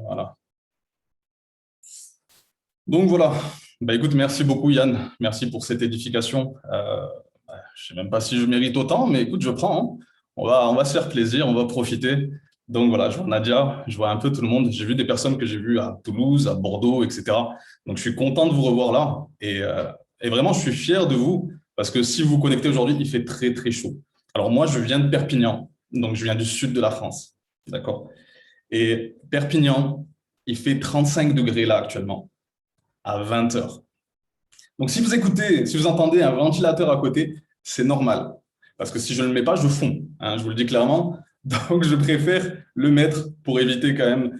Voilà. Donc voilà. Bah, écoute, merci beaucoup Yann. Merci pour cette édification. Je ne sais même pas si je mérite autant, mais écoute, je prends, hein. On va se faire plaisir, on va profiter. Donc voilà, je vois Nadia, je vois un peu tout le monde. J'ai vu des personnes que j'ai vues à Toulouse, à Bordeaux, etc. Donc je suis content de vous revoir là. Et vraiment, je suis fier de vous parce que si vous vous connectez aujourd'hui, il fait très, très chaud. Alors moi, je viens de Perpignan, donc je viens du sud de la France. D'accord? Et Perpignan, il fait 35 degrés là actuellement, à 20 heures. Donc, si vous écoutez, si vous entendez un ventilateur à côté, c'est normal. Parce que si je ne le mets pas, je fonds, hein, je vous le dis clairement. Donc, je préfère le mettre pour éviter quand même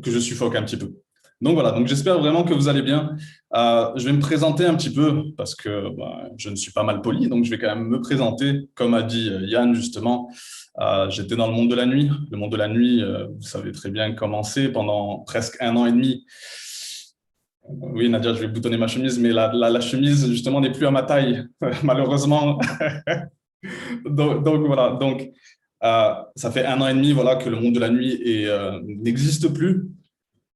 que je suffoque un petit peu. Donc, voilà. Donc, j'espère vraiment que vous allez bien. Je vais me présenter un petit peu parce que bah, je ne suis pas mal poli. Donc, je vais quand même me présenter. Comme a dit Yann, justement, j'étais dans le monde de la nuit. Le monde de la nuit, vous savez très bien comment c'est. Pendant presque 1 an et demi, oui, Nadia, je vais boutonner ma chemise, mais la chemise, justement, n'est plus à ma taille, malheureusement. Donc, voilà. Donc, ça fait 1 an et demi voilà, que le monde de la nuit n'existe plus.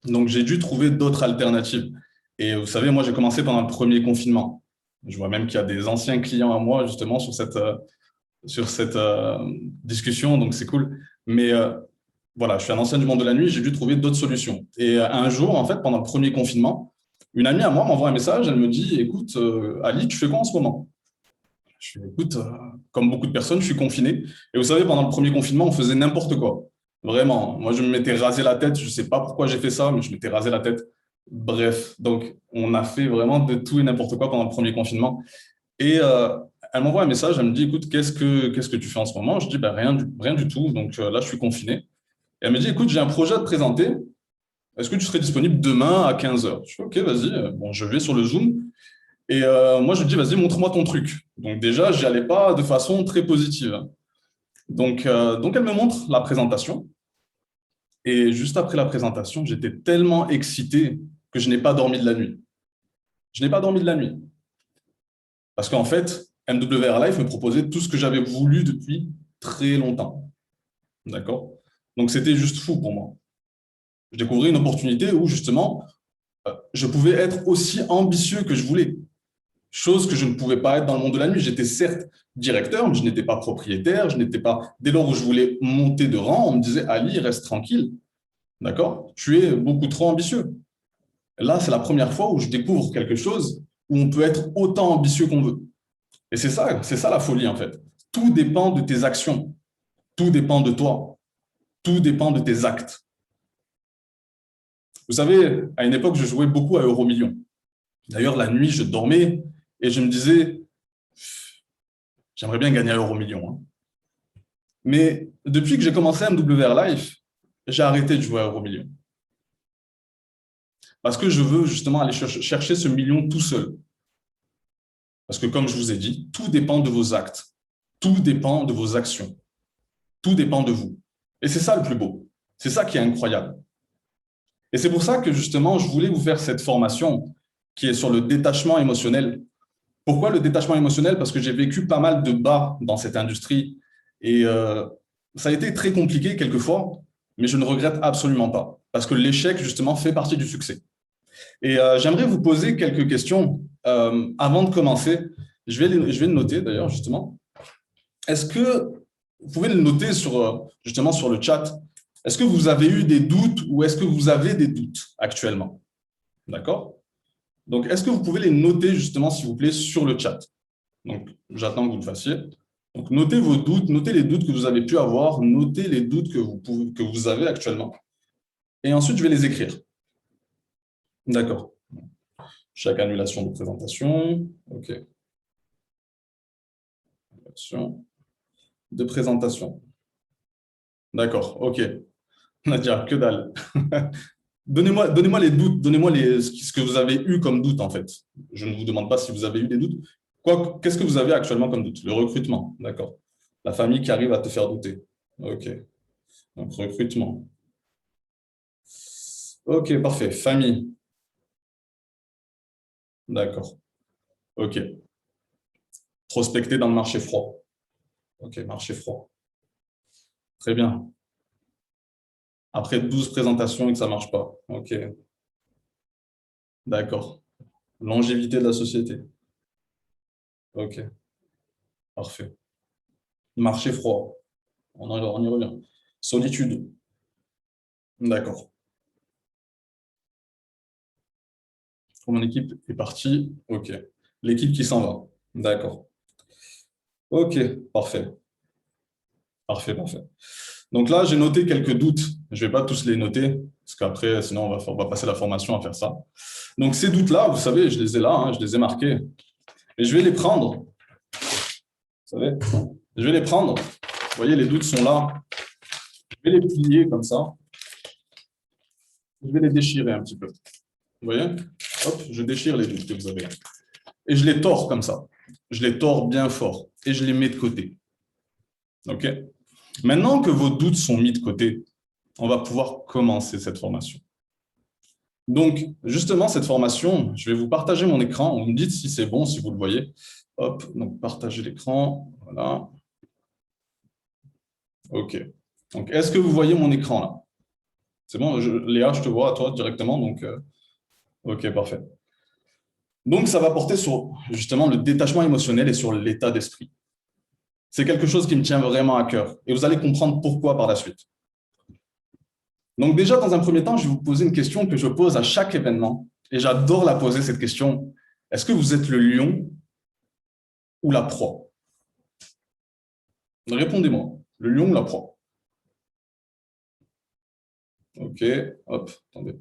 Donc, j'ai dû trouver d'autres alternatives. Et vous savez, moi, j'ai commencé pendant le premier confinement. Je vois même qu'il y a des anciens clients à moi, justement, sur cette discussion. Donc, c'est cool. Mais voilà, je suis un ancien du monde de la nuit, j'ai dû trouver d'autres solutions. Et un jour, en fait, pendant le premier confinement, une amie à moi m'envoie un message, elle me dit, écoute, Ali, tu fais quoi en ce moment? Je fais, écoute, comme beaucoup de personnes, je suis confiné. Et vous savez, pendant le premier confinement, on faisait n'importe quoi. Vraiment, moi, je me m'étais rasé la tête, je ne sais pas pourquoi j'ai fait ça, mais je m'étais rasé la tête. Bref, donc on a fait vraiment de tout et n'importe quoi pendant le premier confinement. Et elle m'envoie un message, elle me dit, écoute, qu'est-ce que tu fais en ce moment? Je dis, ben, rien du tout, donc là, je suis confiné. Et elle me dit, écoute, j'ai un projet à te présenter. Est-ce que tu serais disponible demain à 15 heures? Je fais, OK, vas-y. Bon, je vais sur le Zoom. Et moi, je lui dis, vas-y, montre-moi ton truc. Donc déjà, j'y allais pas de façon très positive. Donc, elle me montre la présentation. Et juste après la présentation, j'étais tellement excité que je n'ai pas dormi de la nuit. Je n'ai pas dormi de la nuit. Parce qu'en fait, MWR Life me proposait tout ce que j'avais voulu depuis très longtemps. D'accord? Donc, c'était juste fou pour moi. Je découvrais une opportunité où, justement, je pouvais être aussi ambitieux que je voulais. Chose que je ne pouvais pas être dans le monde de la nuit. J'étais certes directeur, mais je n'étais pas propriétaire, je n'étais pas. Dès lors où je voulais monter de rang, on me disait Ali, reste tranquille. D'accord? Tu es beaucoup trop ambitieux. Là, c'est la première fois où je découvre quelque chose où on peut être autant ambitieux qu'on veut. Et c'est ça la folie en fait. Tout dépend de tes actions, tout dépend de toi, tout dépend de tes actes. Vous savez, à une époque, je jouais beaucoup à Euromillions. D'ailleurs, la nuit, je dormais et je me disais, j'aimerais bien gagner à Euromillions, hein. Mais depuis que j'ai commencé MWR Life, j'ai arrêté de jouer à Euromillions. Parce que je veux justement aller chercher ce million tout seul. Parce que comme je vous ai dit, tout dépend de vos actes. Tout dépend de vos actions. Tout dépend de vous. Et c'est ça le plus beau. C'est ça qui est incroyable. Et c'est pour ça que justement, je voulais vous faire cette formation qui est sur le détachement émotionnel. Pourquoi le détachement émotionnel? Parce que j'ai vécu pas mal de bas dans cette industrie. Et ça a été très compliqué quelquefois, mais je ne regrette absolument pas. Parce que l'échec, justement, fait partie du succès. Et j'aimerais vous poser quelques questions avant de commencer. Je vais le noter d'ailleurs, justement. Est-ce que vous pouvez le noter justement sur le chat? Est-ce que vous avez eu des doutes ou est-ce que vous avez des doutes actuellement? D'accord? Donc, est-ce que vous pouvez les noter justement, s'il vous plaît, sur le chat? Donc, j'attends que vous le fassiez. Donc, notez vos doutes, notez les doutes que vous avez pu avoir, notez les doutes que vous avez actuellement. Et ensuite, je vais les écrire. D'accord. Chaque annulation de présentation. OK. Annulation de présentation. D'accord. OK. Nadia, que dalle. Donnez-moi les doutes, donnez-moi ce que vous avez eu comme doute en fait. Je ne vous demande pas si vous avez eu des doutes. Qu'est-ce que vous avez actuellement comme doute? Le recrutement, d'accord. La famille qui arrive à te faire douter. OK. Donc recrutement. OK, parfait. Famille, d'accord. OK. Prospecter dans le marché froid. OK, marché froid. Très bien. Après 12 présentations et que ça ne marche pas. OK, d'accord. Longévité de la société. OK, parfait. Marché froid. On y revient. Solitude. D'accord. Mon équipe est partie. OK. L'équipe qui s'en va. D'accord. OK, parfait. Parfait, parfait. Donc là, j'ai noté quelques doutes. Je ne vais pas tous les noter, parce qu'après, sinon, on va passer la formation à faire ça. Donc ces doutes-là, vous savez, je les ai là, hein, je les ai marqués. Et je vais les prendre. Vous savez, je vais les prendre. Vous voyez, les doutes sont là. Je vais les plier comme ça. Je vais les déchirer un petit peu. Vous voyez? Hop, je déchire les doutes que vous avez. Et je les tords comme ça. Je les tords bien fort. Et je les mets de côté. OK? Maintenant que vos doutes sont mis de côté, on va pouvoir commencer cette formation. Donc, justement, cette formation, je vais vous partager mon écran. Vous me dites si c'est bon, si vous le voyez. Hop, donc partager l'écran. Voilà. OK. Donc, est-ce que vous voyez mon écran là? C'est bon, Léa, je te vois à toi directement. Donc, OK, parfait. Donc, ça va porter sur justement le détachement émotionnel et sur l'état d'esprit. C'est quelque chose qui me tient vraiment à cœur. Et vous allez comprendre pourquoi par la suite. Donc déjà, dans un premier temps, je vais vous poser une question que je pose à chaque événement. Et j'adore la poser, cette question. Est-ce que vous êtes le lion ou la proie? Répondez-moi. Le lion ou la proie? OK, hop, attendez.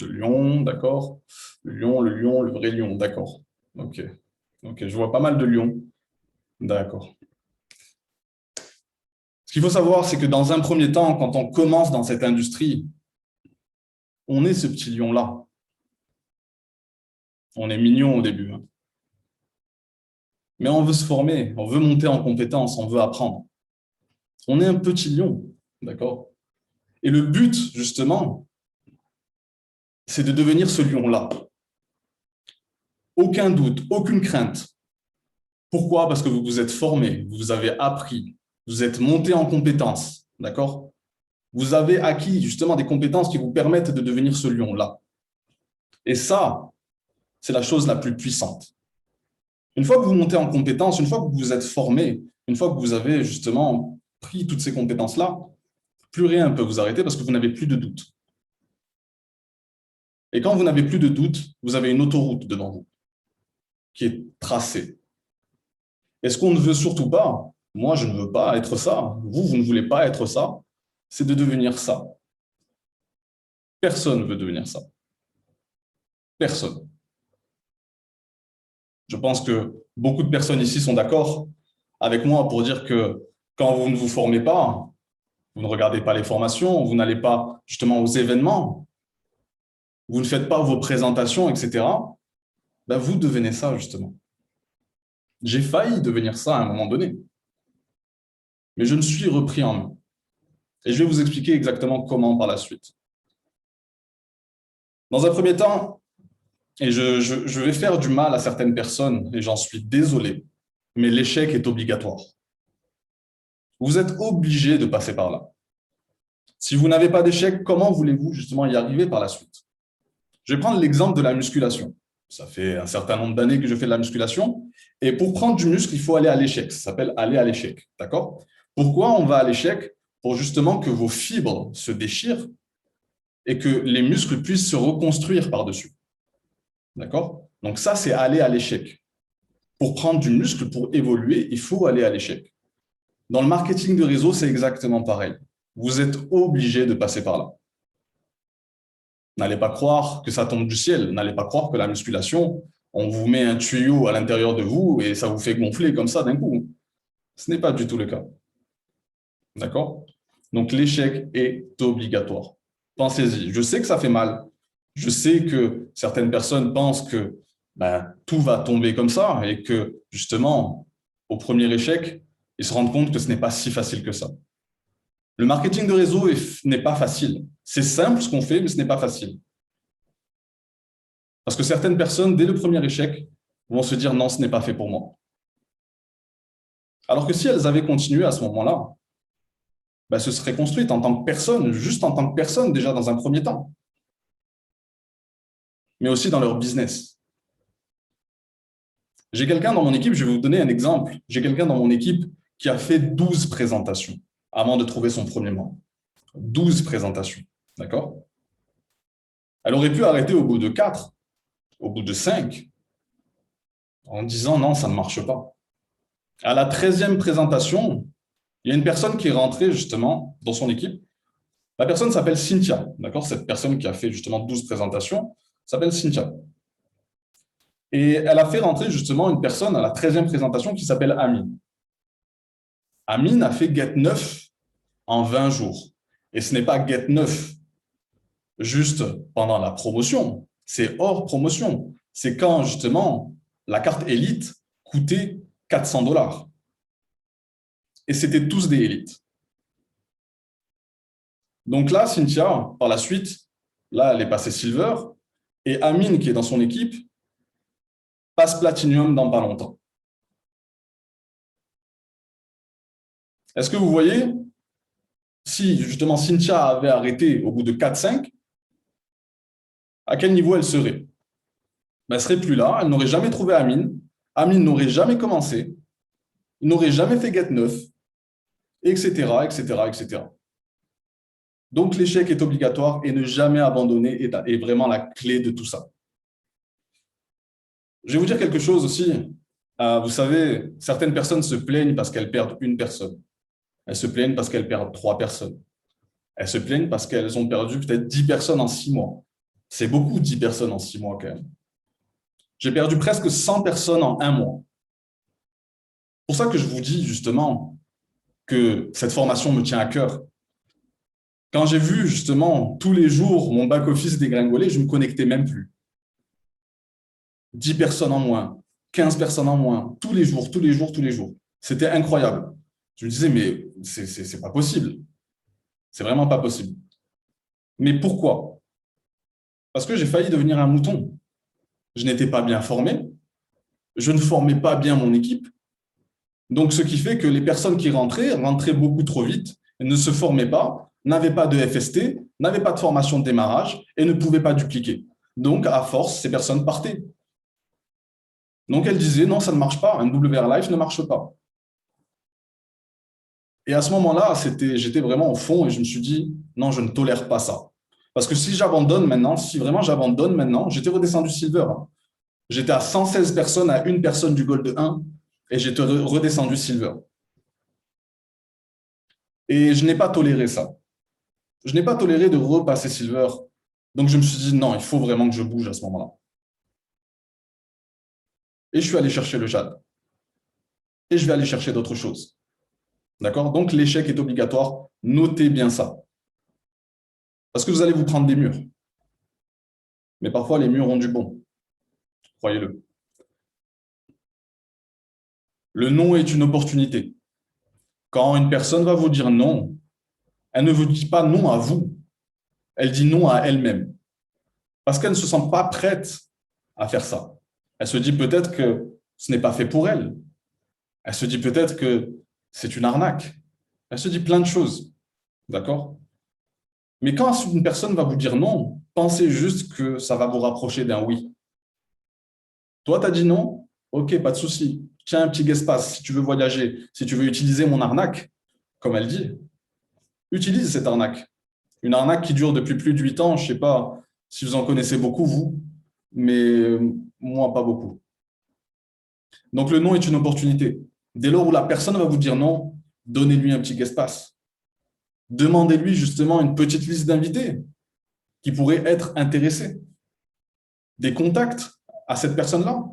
Le lion, d'accord. Le vrai lion, d'accord. OK. OK, je vois pas mal de lions. D'accord. Ce qu'il faut savoir, c'est que dans un premier temps, quand on commence dans cette industrie, on est ce petit lion-là. On est mignon au début, hein. Mais on veut se former, on veut monter en compétences, on veut apprendre. On est un petit lion, d'accord? Et le but, justement, c'est de devenir ce lion-là. Aucun doute, aucune crainte. Pourquoi? Parce que vous vous êtes formé, vous avez appris, vous êtes monté en compétences, d'accord? Vous avez acquis justement des compétences qui vous permettent de devenir ce lion-là. Et ça, c'est la chose la plus puissante. Une fois que vous montez en compétences, une fois que vous vous êtes formé, une fois que vous avez justement pris toutes ces compétences-là, plus rien ne peut vous arrêter parce que vous n'avez plus de doute. Et quand vous n'avez plus de doute, vous avez une autoroute devant vous qui est tracée. Et ce qu'on ne veut surtout pas, moi je ne veux pas être ça, vous ne voulez pas être ça, c'est de devenir ça. Personne ne veut devenir ça. Personne. Je pense que beaucoup de personnes ici sont d'accord avec moi pour dire que quand vous ne vous formez pas, vous ne regardez pas les formations, vous n'allez pas justement aux événements, vous ne faites pas vos présentations, etc., ben vous devenez ça justement. J'ai failli devenir ça à un moment donné, mais je me suis repris en main. Et je vais vous expliquer exactement comment par la suite. Dans un premier temps, et je vais faire du mal à certaines personnes, et j'en suis désolé, mais l'échec est obligatoire. Vous êtes obligé de passer par là. Si vous n'avez pas d'échec, comment voulez-vous justement y arriver par la suite? Je vais prendre l'exemple de la musculation. Ça fait un certain nombre d'années que je fais de la musculation, et pour prendre du muscle, il faut aller à l'échec. Ça s'appelle aller à l'échec, d'accord? Pourquoi on va à l'échec? Pour justement que vos fibres se déchirent et que les muscles puissent se reconstruire par-dessus. D'accord? Donc ça, c'est aller à l'échec. Pour prendre du muscle, pour évoluer, il faut aller à l'échec. Dans le marketing de réseau, c'est exactement pareil. Vous êtes obligé de passer par là. N'allez pas croire que ça tombe du ciel. N'allez pas croire que la musculation, on vous met un tuyau à l'intérieur de vous et ça vous fait gonfler comme ça d'un coup. Ce n'est pas du tout le cas. D'accord? Donc l'échec est obligatoire. Pensez-y. Je sais que ça fait mal. Je sais que certaines personnes pensent que tout va tomber comme ça et que justement, au premier échec, ils se rendent compte que ce n'est pas si facile que ça. Le marketing de réseau n'est pas facile. C'est simple ce qu'on fait, mais ce n'est pas facile. Parce que certaines personnes, dès le premier échec, vont se dire non, ce n'est pas fait pour moi. Alors que si elles avaient continué à ce moment-là, ben, se seraient construites en tant que personne, juste en tant que personne déjà dans un premier temps, mais aussi dans leur business. J'ai quelqu'un dans mon équipe, je vais vous donner un exemple. J'ai quelqu'un dans mon équipe qui a fait 12 présentations avant de trouver son premier membre. 12 présentations, d'accord? Elle aurait pu arrêter au bout de 4, au bout de 5, en disant non, ça ne marche pas. À la 13e présentation, il y a une personne qui est rentrée justement dans son équipe. La personne s'appelle Cynthia, d'accord? Cette personne qui a fait justement 12 présentations s'appelle Cynthia. Et elle a fait rentrer justement une personne à la 13e présentation qui s'appelle Amine. Amine a fait Get 9 en 20 jours. Et ce n'est pas Get 9 juste pendant la promotion, c'est hors promotion. C'est quand justement la carte élite coûtait 400 $. Et c'était tous des élites. Donc là, Cynthia, par la suite, là, elle est passée silver. Et Amine, qui est dans son équipe, passe platinum dans pas longtemps. Est-ce que vous voyez, si justement Cynthia avait arrêté au bout de 4-5, à quel niveau elle serait? Ben, elle ne serait plus là, elle n'aurait jamais trouvé Amine, Amine n'aurait jamais commencé, il n'aurait jamais fait Get 9, etc., etc., etc. Donc, l'échec est obligatoire et ne jamais abandonner est vraiment la clé de tout ça. Je vais vous dire quelque chose aussi. Vous savez, certaines personnes se plaignent parce qu'elles perdent une personne. Elles se plaignent parce qu'elles perdent 3 personnes. Elles se plaignent parce qu'elles ont perdu peut-être 10 personnes en 6 mois. C'est beaucoup, 10 personnes en 6 mois quand même. J'ai perdu presque 100 personnes en 1 mois. C'est pour ça que je vous dis justement que cette formation me tient à cœur. Quand j'ai vu justement tous les jours mon back-office dégringoler, je ne me connectais même plus. 10 personnes en moins, 15 personnes en moins, tous les jours, tous les jours, tous les jours. C'était incroyable. Je me disais, mais c'est pas possible. C'est vraiment pas possible. Mais pourquoi? Parce que j'ai failli devenir un mouton. Je n'étais pas bien formé. Je ne formais pas bien mon équipe. Donc, ce qui fait que les personnes qui rentraient beaucoup trop vite, ne se formaient pas, n'avaient pas de FST, n'avaient pas de formation de démarrage et ne pouvaient pas dupliquer. Donc, à force, ces personnes partaient. Donc, elles disaient, non, ça ne marche pas, un WR Life ne marche pas. Et à ce moment-là, j'étais vraiment au fond et je me suis dit, non, je ne tolère pas ça. Parce que si j'abandonne maintenant, si vraiment j'abandonne maintenant, j'étais redescendu silver. Hein. J'étais à 116 personnes à une personne du gold 1 et j'étais redescendu silver. Et je n'ai pas toléré ça. Je n'ai pas toléré de repasser silver. Donc, je me suis dit, non, il faut vraiment que je bouge à ce moment-là. Et je suis allé chercher le jade. Et je vais aller chercher d'autres choses. D'accord? Donc, l'échec est obligatoire. Notez bien ça. Parce que vous allez vous prendre des murs. Mais parfois, les murs ont du bon. Croyez-le. Le non est une opportunité. Quand une personne va vous dire non, elle ne vous dit pas non à vous. Elle dit non à elle-même. Parce qu'elle ne se sent pas prête à faire ça. Elle se dit peut-être que ce n'est pas fait pour elle. Elle se dit peut-être que c'est une arnaque. Elle se dit plein de choses. D'accord? Mais quand une personne va vous dire non, pensez juste que ça va vous rapprocher d'un oui. Toi, tu as dit non? Ok, pas de souci. Tiens un petit espace si tu veux voyager, si tu veux utiliser mon arnaque, comme elle dit, utilise cette arnaque. Une arnaque qui dure depuis plus de 8 ans, je ne sais pas si vous en connaissez beaucoup, vous, mais moi, pas beaucoup. Donc, le non est une opportunité. Dès lors où la personne va vous dire non, donnez-lui un petit espace. Demandez-lui justement une petite liste d'invités qui pourraient être intéressés. Des contacts à cette personne-là.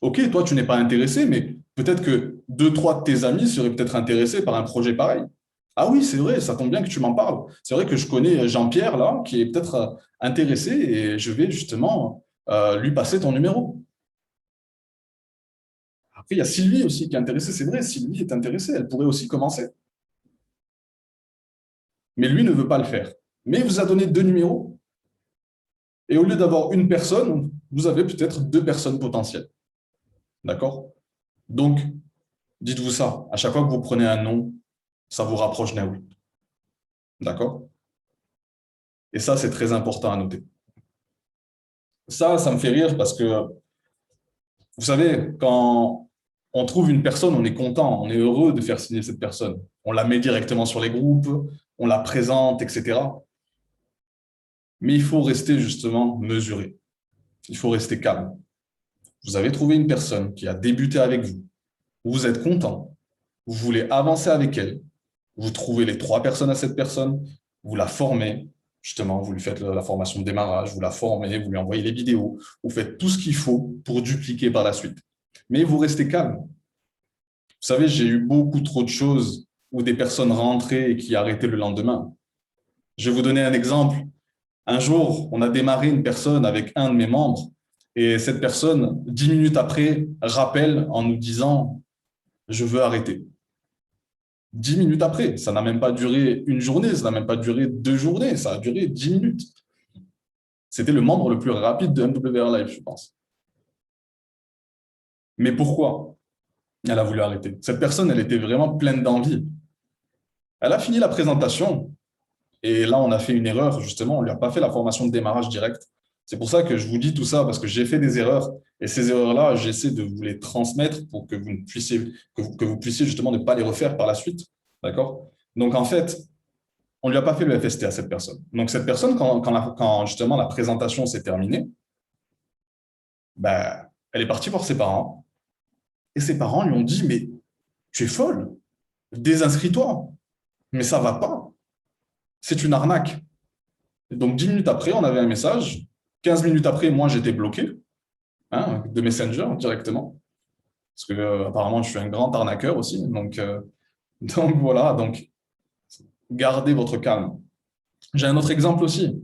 Ok, toi, tu n'es pas intéressé, mais peut-être que 2, 3 de tes amis seraient peut-être intéressés par un projet pareil. Ah oui, c'est vrai, ça tombe bien que tu m'en parles. C'est vrai que je connais Jean-Pierre, là, qui est peut-être intéressé et je vais justement lui passer ton numéro. Après, il y a Sylvie aussi qui est intéressée. C'est vrai, Sylvie est intéressée. Elle pourrait aussi commencer. Mais lui ne veut pas le faire. Mais il vous a donné 2 numéros. Et au lieu d'avoir une personne, vous avez peut-être 2 personnes potentielles. D'accord? Donc, dites-vous ça. À chaque fois que vous prenez un non, ça vous rapproche d'un oui. D'accord? Et ça, c'est très important à noter. Ça me fait rire parce que, vous savez, quand on trouve une personne, on est content, on est heureux de faire signer cette personne. On la met directement sur les groupes, on la présente, etc. Mais il faut rester justement mesuré. Il faut rester calme. Vous avez trouvé une personne qui a débuté avec vous. Vous êtes content. Vous voulez avancer avec elle. Vous trouvez les 3 personnes à cette personne. Vous la formez. Justement, vous lui faites la formation de démarrage, vous la formez, vous lui envoyez les vidéos. Vous faites tout ce qu'il faut pour dupliquer par la suite. Mais vous restez calme. Vous savez, j'ai eu beaucoup trop de choses où des personnes rentraient et qui arrêtaient le lendemain. Je vais vous donner un exemple. Un jour, on a démarré une personne avec un de mes membres et cette personne, 10 minutes après, rappelle en nous disant « je veux arrêter ». 10 minutes après, ça n'a même pas duré une journée, ça n'a même pas duré 2 journées, ça a duré 10 minutes. C'était le membre le plus rapide de MWR Live, je pense. Mais pourquoi elle a voulu arrêter? Cette personne, elle était vraiment pleine d'envie. Elle a fini la présentation et là, on a fait une erreur, justement, on ne lui a pas fait la formation de démarrage direct. C'est pour ça que je vous dis tout ça, parce que j'ai fait des erreurs. Et ces erreurs-là, j'essaie de vous les transmettre pour que vous puissiez, que vous puissiez justement ne pas les refaire par la suite. D'accord? Donc, en fait, on ne lui a pas fait le FST à cette personne. Donc, cette personne, quand justement la présentation s'est terminée, ben, elle est partie voir ses parents. Et ses parents lui ont dit, mais tu es folle, désinscris-toi. Mais ça va pas. C'est une arnaque. Et donc, 10 minutes après, on avait un message. 15 minutes après, moi, j'étais bloqué, hein, de Messenger directement. Parce que apparemment, je suis un grand arnaqueur aussi. Donc voilà, donc gardez votre calme. J'ai un autre exemple aussi.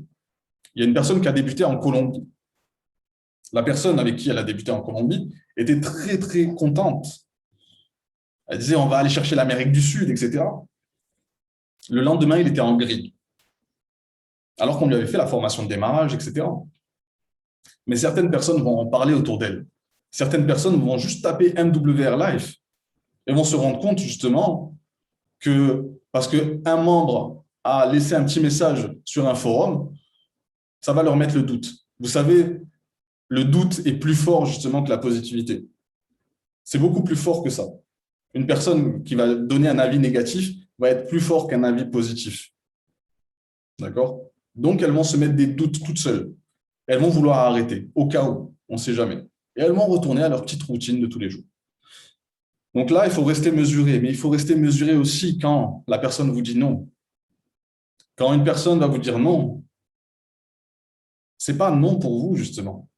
Il y a une personne qui a débuté en Colombie. La personne avec qui elle a débuté en Colombie était très, très contente. Elle disait, on va aller chercher l'Amérique du Sud, etc. Le lendemain, il était en gris. Alors qu'on lui avait fait la formation de démarrage, etc. Mais certaines personnes vont en parler autour d'elle. Certaines personnes vont juste taper MWR Life et vont se rendre compte justement que parce qu'un membre a laissé un petit message sur un forum, ça va leur mettre le doute. Vous savez, le doute est plus fort justement que la positivité. C'est beaucoup plus fort que ça. Une personne qui va donner un avis négatif va être plus fort qu'un avis positif. D'accord? Donc, elles vont se mettre des doutes toutes seules. Elles vont vouloir arrêter, au cas où, on ne sait jamais. Et elles vont retourner à leur petite routine de tous les jours. Donc là, il faut rester mesuré, mais il faut rester mesuré aussi quand la personne vous dit non. Quand une personne va vous dire non, ce n'est pas non pour vous, justement.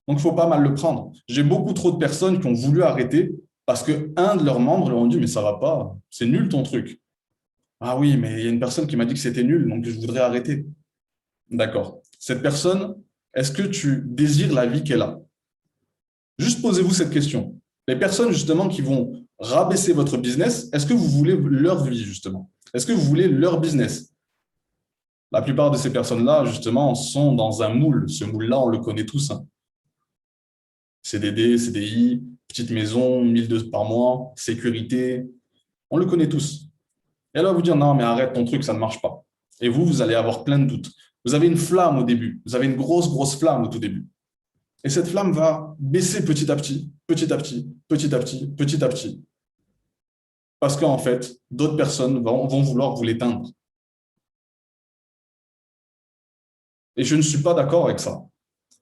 Donc, il faut pas mal le prendre. J'ai beaucoup trop de personnes qui ont voulu arrêter parce qu'un de leurs membres leur ont dit « mais ça va pas, c'est nul ton truc ». Ah oui, mais il y a une personne qui m'a dit que c'était nul, donc je voudrais arrêter. D'accord. Cette personne, est-ce que tu désires la vie qu'elle a? Juste posez-vous cette question. Les personnes, justement, qui vont rabaisser votre business, est-ce que vous voulez leur vie, justement? Est-ce que vous voulez leur business? La plupart de ces personnes-là, justement, sont dans un moule. Ce moule-là, on le connaît tous, hein. CDD, CDI, petite maison, 1 200 par mois, sécurité. On le connaît tous. Et elle va vous dire, non, mais arrête ton truc, ça ne marche pas. Et vous allez avoir plein de doutes. Vous avez une flamme au début. Vous avez une grosse, grosse flamme au tout début. Et cette flamme va baisser petit à petit, petit à petit, petit à petit, petit à petit. Parce qu'en fait, d'autres personnes vont vouloir vous l'éteindre. Et je ne suis pas d'accord avec ça.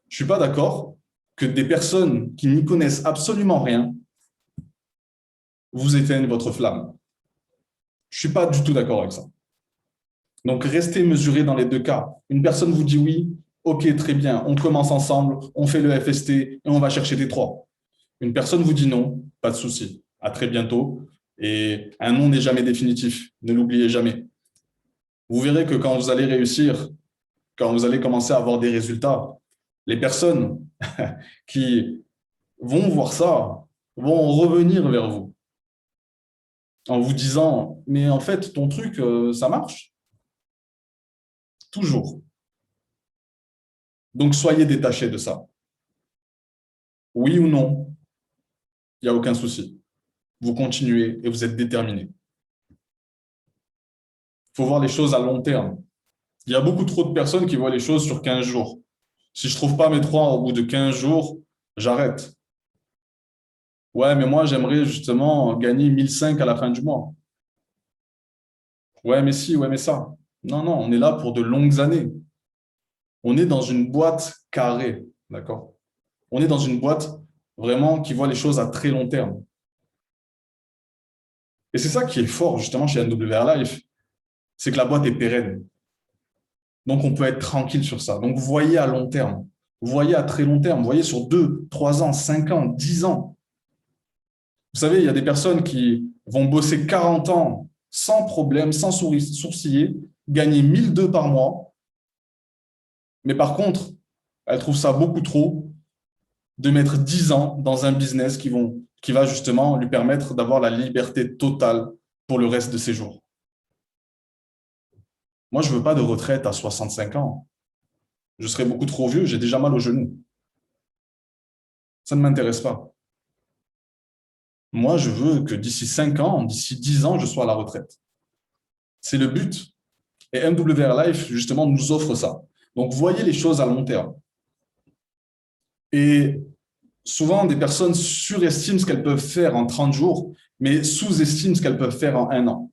Je ne suis pas d'accord que des personnes qui n'y connaissent absolument rien vous éteignent votre flamme. Je ne suis pas du tout d'accord avec ça. Donc, restez mesuré dans les deux cas. Une personne vous dit oui, ok, très bien, on commence ensemble, on fait le FST et on va chercher des 3. Une personne vous dit non, pas de souci, à très bientôt. Et un non n'est jamais définitif, ne l'oubliez jamais. Vous verrez que quand vous allez réussir, quand vous allez commencer à avoir des résultats, les personnes qui vont voir ça vont revenir vers vous en vous disant « mais en fait, ton truc, ça marche ?» Toujours. Donc, soyez détachés de ça. Oui ou non, il n'y a aucun souci. Vous continuez et vous êtes déterminé. faut voir les choses à long terme. Il y a beaucoup trop de personnes qui voient les choses sur 15 jours. Si je ne trouve pas mes 3 au bout de 15 jours, j'arrête. Ouais, mais moi, j'aimerais justement gagner 1 500 à la fin du mois. Ouais, mais si, ouais, mais ça. Non, non, on est là pour de longues années. On est dans une boîte carrée, d'accord? On est dans une boîte vraiment qui voit les choses à très long terme. Et c'est ça qui est fort justement chez NWR Life, c'est que la boîte est pérenne. Donc on peut être tranquille sur ça. Donc vous voyez à long terme, vous voyez à très long terme, vous voyez sur 2, 3 ans, 5 ans, 10 ans. Vous savez, il y a des personnes qui vont bosser 40 ans sans problème, sans sourciller, gagner 1 200 par mois. Mais par contre, elles trouvent ça beaucoup trop de mettre 10 ans dans un business qui va justement lui permettre d'avoir la liberté totale pour le reste de ses jours. Moi, je ne veux pas de retraite à 65 ans. Je serai beaucoup trop vieux, j'ai déjà mal aux genoux. Ça ne m'intéresse pas. Moi, je veux que d'ici 5 ans, d'ici 10 ans, je sois à la retraite. C'est le but. Et MWR Life, justement, nous offre ça. Donc, voyez les choses à long terme. Et souvent, des personnes surestiment ce qu'elles peuvent faire en 30 jours, mais sous-estiment ce qu'elles peuvent faire en 1 an.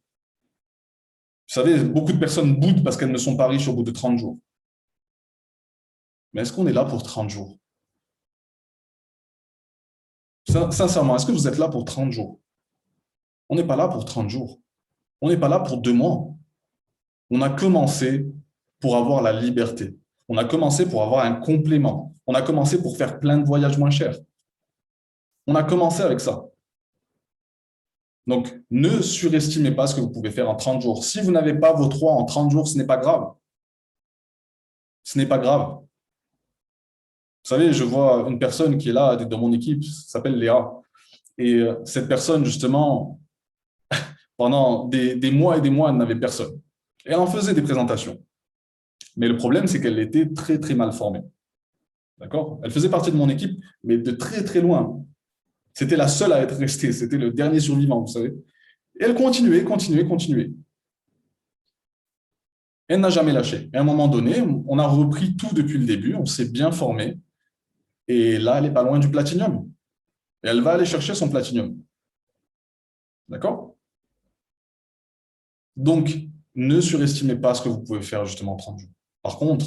Vous savez, beaucoup de personnes boudent parce qu'elles ne sont pas riches au bout de 30 jours. Mais est-ce qu'on est là pour 30 jours? Sincèrement, est-ce que vous êtes là pour 30 jours? On n'est pas là pour 30 jours. On n'est pas là pour 2 mois. On a commencé pour avoir la liberté. On a commencé pour avoir un complément. On a commencé pour faire plein de voyages moins chers. On a commencé avec ça. Donc, ne surestimez pas ce que vous pouvez faire en 30 jours. Si vous n'avez pas vos 3 en 30 jours, ce n'est pas grave. Ce n'est pas grave. Vous savez, je vois une personne qui est là dans mon équipe, s'appelle Léa. Et cette personne, justement, pendant des mois et des mois, elle n'avait personne. Et elle en faisait des présentations. Mais le problème, c'est qu'elle était très, très mal formée. D'accord? Elle faisait partie de mon équipe, mais de très, très loin. C'était la seule à être restée. C'était le dernier survivant, vous savez. Et elle continuait, continuait, continuait. Elle n'a jamais lâché. Et à un moment donné, on a repris tout depuis le début, on s'est bien formé. Et là, elle n'est pas loin du platinium. Et elle va aller chercher son platinium. D'accord? Donc, ne surestimez pas ce que vous pouvez faire justement en 30 jours. Par contre,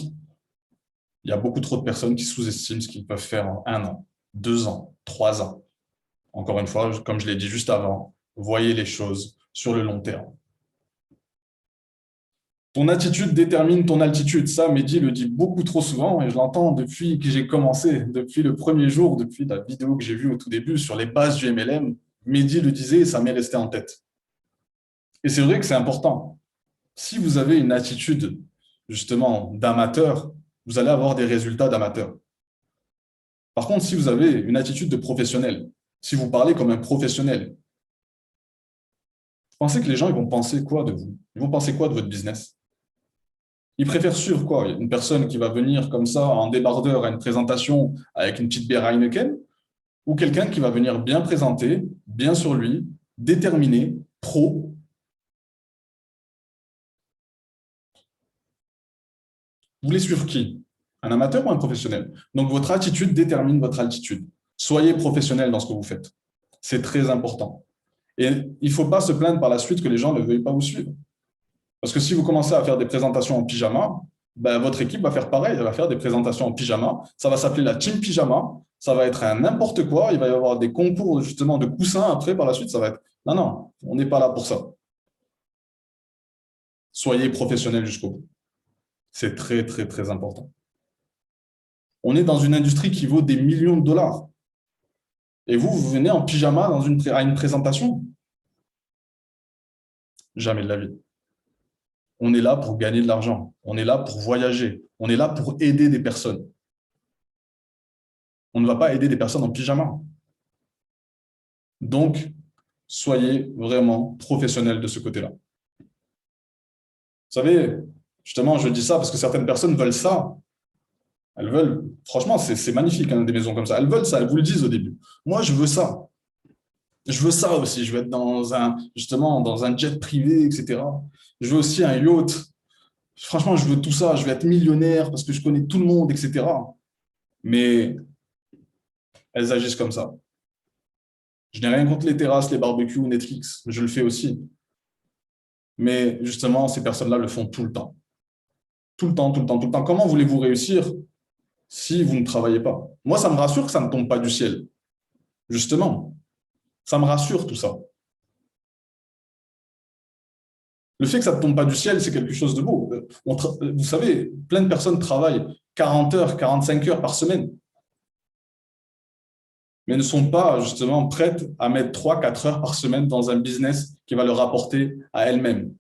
il y a beaucoup trop de personnes qui sous-estiment ce qu'ils peuvent faire en 1 an, 2 ans, 3 ans. Encore une fois, comme je l'ai dit juste avant, voyez les choses sur le long terme. Ton attitude détermine ton altitude. Ça, Mehdi le dit beaucoup trop souvent et je l'entends depuis que j'ai commencé, depuis le premier jour, depuis la vidéo que j'ai vue au tout début sur les bases du MLM. Mehdi le disait et ça m'est resté en tête. Et c'est vrai que c'est important. Si vous avez une attitude justement d'amateur, vous allez avoir des résultats d'amateur. Par contre, si vous avez une attitude de professionnel, si vous parlez comme un professionnel, vous pensez que les gens ils vont penser quoi de vous? Ils vont penser quoi de votre business? Ils préfèrent suivre quoi? Une personne qui va venir comme ça en débardeur à une présentation avec une petite bière Heineken ou quelqu'un qui va venir bien présenté, bien sur lui, déterminé, pro. Vous voulez suivre qui? Un amateur ou un professionnel? Donc, votre attitude détermine votre altitude. Soyez professionnel dans ce que vous faites. C'est très important. Et il ne faut pas se plaindre par la suite que les gens ne veuillent pas vous suivre. Parce que si vous commencez à faire des présentations en pyjama, ben, votre équipe va faire pareil. Elle va faire des présentations en pyjama. Ça va s'appeler la team pyjama. Ça va être un n'importe quoi. Il va y avoir des concours justement de coussins après par la suite. Ça va être non, non, on n'est pas là pour ça. Soyez professionnel jusqu'au bout. C'est très, très, très important. On est dans une industrie qui vaut des millions de dollars. Et vous, vous venez en pyjama à une présentation? Jamais de la vie. On est là pour gagner de l'argent. On est là pour voyager. On est là pour aider des personnes. On ne va pas aider des personnes en pyjama. Donc, soyez vraiment professionnels de ce côté-là. Vous savez, justement, je dis ça parce que certaines personnes veulent ça. Elles veulent, franchement, c'est magnifique, hein, des maisons comme ça. Elles veulent ça, elles vous le disent au début. Moi, je veux ça. Je veux ça aussi. Je veux être justement, dans un jet privé, etc. Je veux aussi un yacht. Franchement, je veux tout ça. Je veux être millionnaire parce que je connais tout le monde, etc. Mais elles agissent comme ça. Je n'ai rien contre les terrasses, les barbecues, Netflix. Je le fais aussi. Mais justement, ces personnes-là le font tout le temps. Tout le temps, tout le temps, tout le temps. Comment voulez-vous réussir si vous ne travaillez pas? Moi, ça me rassure que ça ne tombe pas du ciel. Justement, ça me rassure tout ça. Le fait que ça ne tombe pas du ciel, c'est quelque chose de beau. Vous savez, plein de personnes travaillent 40 heures, 45 heures par semaine, mais ne sont pas justement prêtes à mettre 3, 4 heures par semaine dans un business qui va leur rapporter à elles-mêmes.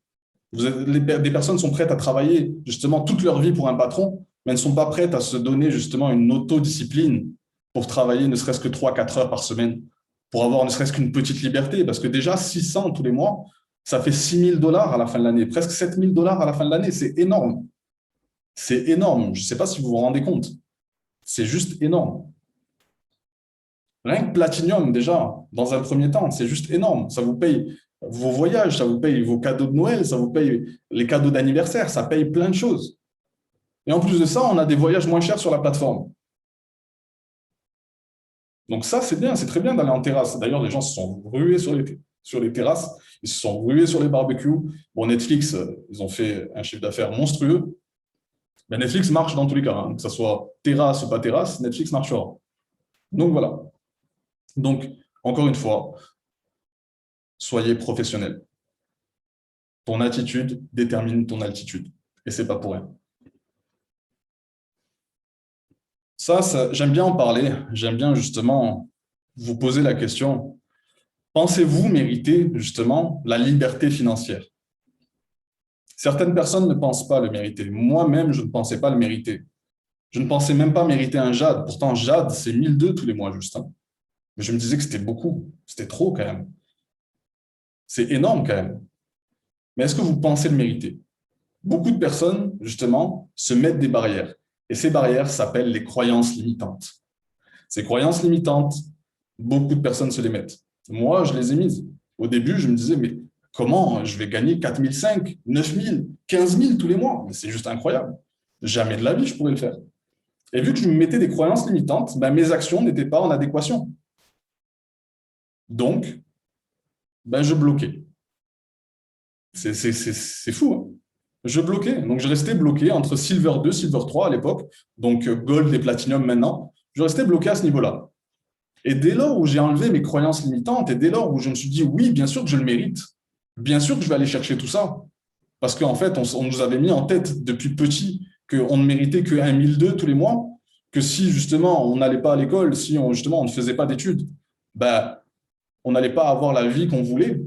Des personnes sont prêtes à travailler justement toute leur vie pour un patron, mais ne sont pas prêtes à se donner justement une autodiscipline pour travailler ne serait-ce que 3, 4 heures par semaine, pour avoir ne serait-ce qu'une petite liberté. Parce que déjà, 600 tous les mois, ça fait $6 000 à la fin de l'année, presque $7 000 à la fin de l'année. C'est énorme. C'est énorme. Je ne sais pas si vous vous rendez compte. C'est juste énorme. Rien que Platinum, déjà, dans un premier temps, c'est juste énorme. Ça vous paye vos voyages, ça vous paye vos cadeaux de Noël, ça vous paye les cadeaux d'anniversaire, ça paye plein de choses. Et en plus de ça, on a des voyages moins chers sur la plateforme. Donc ça, c'est bien, c'est très bien d'aller en terrasse. D'ailleurs, les gens se sont rués sur les terrasses, ils se sont rués sur les barbecues. Bon, Netflix, ils ont fait un chiffre d'affaires monstrueux. Mais Netflix marche dans tous les cas, hein. Que ce soit terrasse ou pas terrasse, Netflix marchera. Donc voilà. Donc, encore une fois, soyez professionnel. Ton attitude détermine ton altitude. Et c'est pas pour rien. J'aime bien en parler. J'aime bien justement vous poser la question. Pensez-vous mériter justement la liberté financière? Certaines personnes ne pensent pas le mériter. Moi-même, je ne pensais pas le mériter. Je ne pensais même pas mériter un Jade. Pourtant, Jade, c'est 1 200 tous les mois juste, hein. Mais je me disais que c'était beaucoup. C'était trop quand même. C'est énorme quand même. Mais est-ce que vous pensez le mériter? Beaucoup de personnes, justement, se mettent des barrières. Et ces barrières s'appellent les croyances limitantes. Ces croyances limitantes, beaucoup de personnes se les mettent. Moi, je les ai mises. Au début, je me disais, mais comment je vais gagner 4 500, 9 000, 15 000 tous les mois? Mais c'est juste incroyable. Jamais de la vie, je pourrais le faire. Et vu que je me mettais des croyances limitantes, ben, mes actions n'étaient pas en adéquation. Donc, ben, je bloquais. C'est fou, hein? Je bloquais. Donc, je restais bloqué entre Silver 2, Silver 3 à l'époque, donc Gold et Platinum maintenant. Je restais bloqué à ce niveau-là. Et dès lors où j'ai enlevé mes croyances limitantes et dès lors où je me suis dit, oui, bien sûr que je le mérite, bien sûr que je vais aller chercher tout ça. Parce qu'en fait, on nous avait mis en tête depuis petit qu'on ne méritait que 1 200 tous les mois, que si justement on n'allait pas à l'école, si justement on ne faisait pas d'études, ben, on n'allait pas avoir la vie qu'on voulait.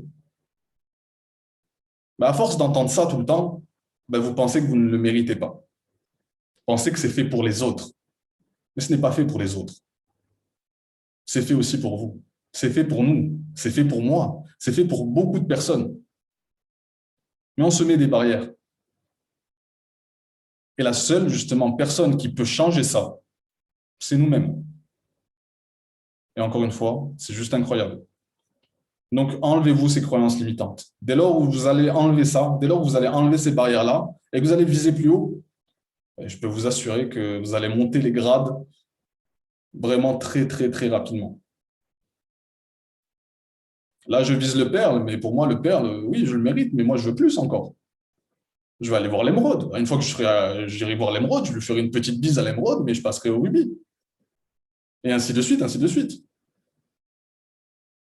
Mais à force d'entendre ça tout le temps, ben, vous pensez que vous ne le méritez pas. Vous pensez que c'est fait pour les autres. Mais ce n'est pas fait pour les autres. C'est fait aussi pour vous. C'est fait pour nous. C'est fait pour moi. C'est fait pour beaucoup de personnes. Mais on se met des barrières. Et la seule, justement, personne qui peut changer ça, c'est nous-mêmes. Et encore une fois, c'est juste incroyable. Donc, enlevez-vous ces croyances limitantes. Dès lors où vous allez enlever ça, dès lors où vous allez enlever ces barrières-là et que vous allez viser plus haut, je peux vous assurer que vous allez monter les grades vraiment très, très, très rapidement. Là, je vise le perle, mais pour moi, le perle, oui, je le mérite, mais moi, je veux plus encore. Je vais aller voir l'émeraude. Une fois que j'irai voir l'émeraude, je lui ferai une petite bise à l'émeraude, mais je passerai au rubis. Et ainsi de suite, ainsi de suite.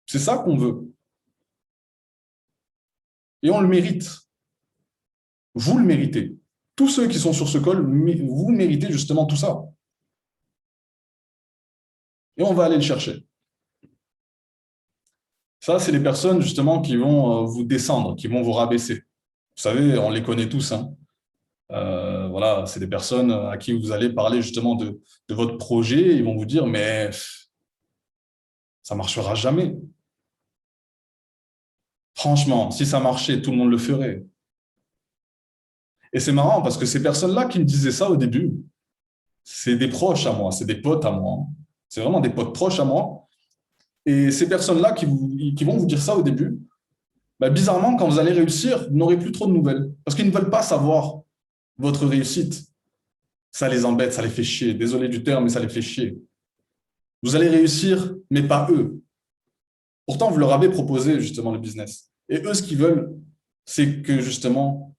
C'est ça qu'on veut. Et on le mérite. Vous le méritez. Tous ceux qui sont sur ce col, vous méritez justement tout ça. Et on va aller le chercher. Ça, c'est les personnes justement qui vont vous descendre, qui vont vous rabaisser. Vous savez, on les connaît tous, hein. Voilà, c'est des personnes à qui vous allez parler justement de votre projet. Ils vont vous dire, mais ça ne marchera jamais. Franchement, si ça marchait, tout le monde le ferait. Et c'est marrant parce que ces personnes-là qui me disaient ça au début, c'est des proches à moi, c'est des potes à moi. C'est vraiment des potes proches à moi. Et ces personnes-là qui vont vous dire ça au début, bah, bizarrement, quand vous allez réussir, vous n'aurez plus trop de nouvelles. Parce qu'ils ne veulent pas savoir votre réussite. Ça les embête, ça les fait chier. Désolé du terme, mais ça les fait chier. Vous allez réussir, mais pas eux. Pourtant, vous leur avez proposé justement le business. Et eux, ce qu'ils veulent, c'est que justement,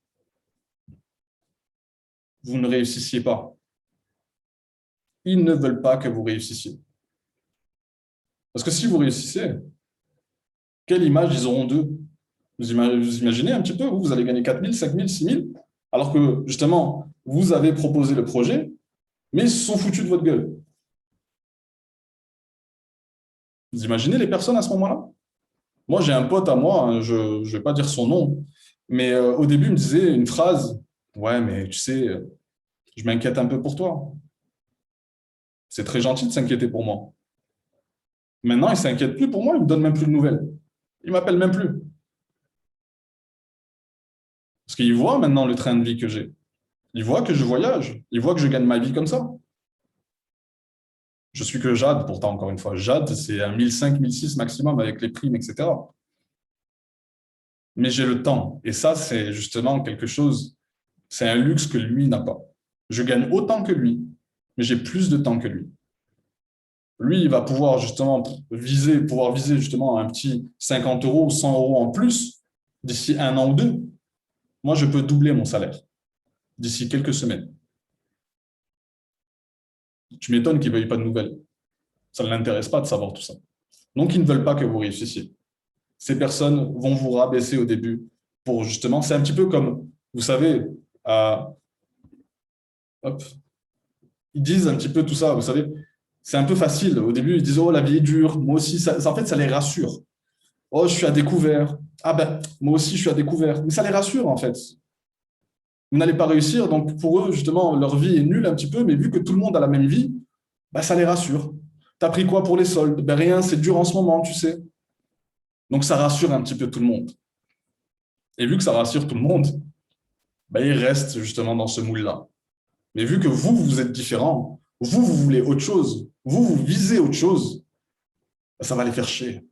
vous ne réussissiez pas. Ils ne veulent pas que vous réussissiez. Parce que si vous réussissez, quelle image ils auront d'eux? Vous imaginez un petit peu, vous allez gagner 4 000, 5 000, 6 000, alors que justement, vous avez proposé le projet, mais ils se sont foutus de votre gueule. Vous imaginez les personnes à ce moment-là? Moi, j'ai un pote à moi, hein, je ne vais pas dire son nom, mais au début, il me disait une phrase, ouais, mais tu sais, je m'inquiète un peu pour toi. C'est très gentil de s'inquiéter pour moi. Maintenant, il ne s'inquiète plus pour moi, il ne me donne même plus de nouvelles. Il ne m'appelle même plus. Parce qu'il voit maintenant le train de vie que j'ai. Il voit que je voyage. Il voit que je gagne ma vie comme ça. Je suis que Jade, pourtant, encore une fois. Jade, c'est un 1005, 1006 maximum avec les primes, etc. Mais j'ai le temps. Et ça, c'est justement quelque chose, c'est un luxe que lui n'a pas. Je gagne autant que lui, mais j'ai plus de temps que lui. Lui, il va pouvoir justement pouvoir viser justement un petit 50 euros ou 100 euros en plus d'ici un an ou deux. Moi, je peux doubler mon salaire d'ici quelques semaines. Tu m'étonnes qu'il ne veuille pas de nouvelles. Ça ne l'intéresse pas de savoir tout ça. Donc, ils ne veulent pas que vous réussissiez. Ces personnes vont vous rabaisser au début pour justement, c'est un petit peu comme, vous savez, hop, ils disent un petit peu tout ça, vous savez, c'est un peu facile. Au début, ils disent, oh, la vie est dure. Moi aussi, en fait, ça les rassure. Oh, je suis à découvert. Ah ben, moi aussi, je suis à découvert. Mais ça les rassure, en fait. Vous n'allez pas réussir, donc pour eux, justement, leur vie est nulle un petit peu, mais vu que tout le monde a la même vie, bah, ça les rassure. T'as pris quoi pour les soldes? Ben rien, c'est dur en ce moment, tu sais. Donc ça rassure un petit peu tout le monde. Et vu que ça rassure tout le monde, ben, ils restent justement dans ce moule-là. Mais vu que vous, vous êtes différent, vous voulez autre chose, vous visez autre chose, ben, ça va les faire chier.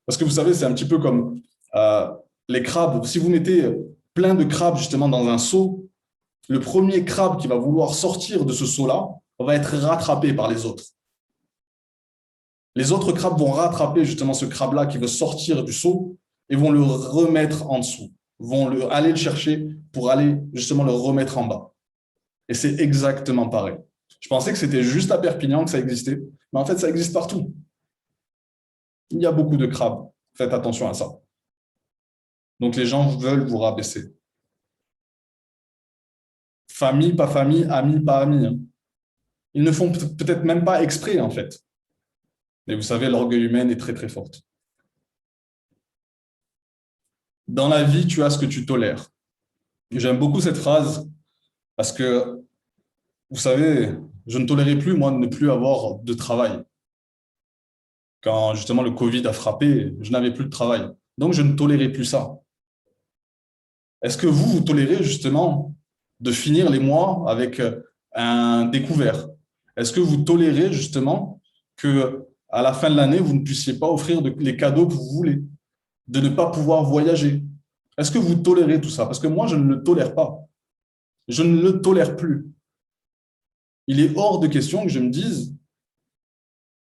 Parce que vous savez, c'est un petit peu comme euh, les crabes. Si vous mettez plein de crabes justement dans un seau, le premier crabe qui va vouloir sortir de ce seau-là va être rattrapé par les autres. Les autres crabes vont rattraper justement ce crabe-là qui veut sortir du seau et vont le remettre en dessous, aller le chercher pour aller justement le remettre en bas. Et c'est exactement pareil. Je pensais que c'était juste à Perpignan que ça existait, mais en fait, ça existe partout. Il y a beaucoup de crabes. Faites attention à ça. Donc, les gens veulent vous rabaisser. Famille, pas famille, amis, pas amis. Hein. Ils ne font peut-être même pas exprès, en fait. Mais vous savez, l'orgueil humain est très, très fort. Dans la vie, tu as ce que tu tolères. J'aime beaucoup cette phrase parce que, vous savez, je ne tolérais plus, moi, de ne plus avoir de travail. Quand justement le Covid a frappé, je n'avais plus de travail. Donc, je ne tolérais plus ça. Est-ce que vous tolérez justement de finir les mois avec un découvert? Est-ce que vous tolérez justement que à la fin de l'année, vous ne puissiez pas offrir les cadeaux que vous voulez, de ne pas pouvoir voyager? Est-ce que vous tolérez tout ça? Parce que moi, je ne le tolère pas. Je ne le tolère plus. Il est hors de question que je me dise,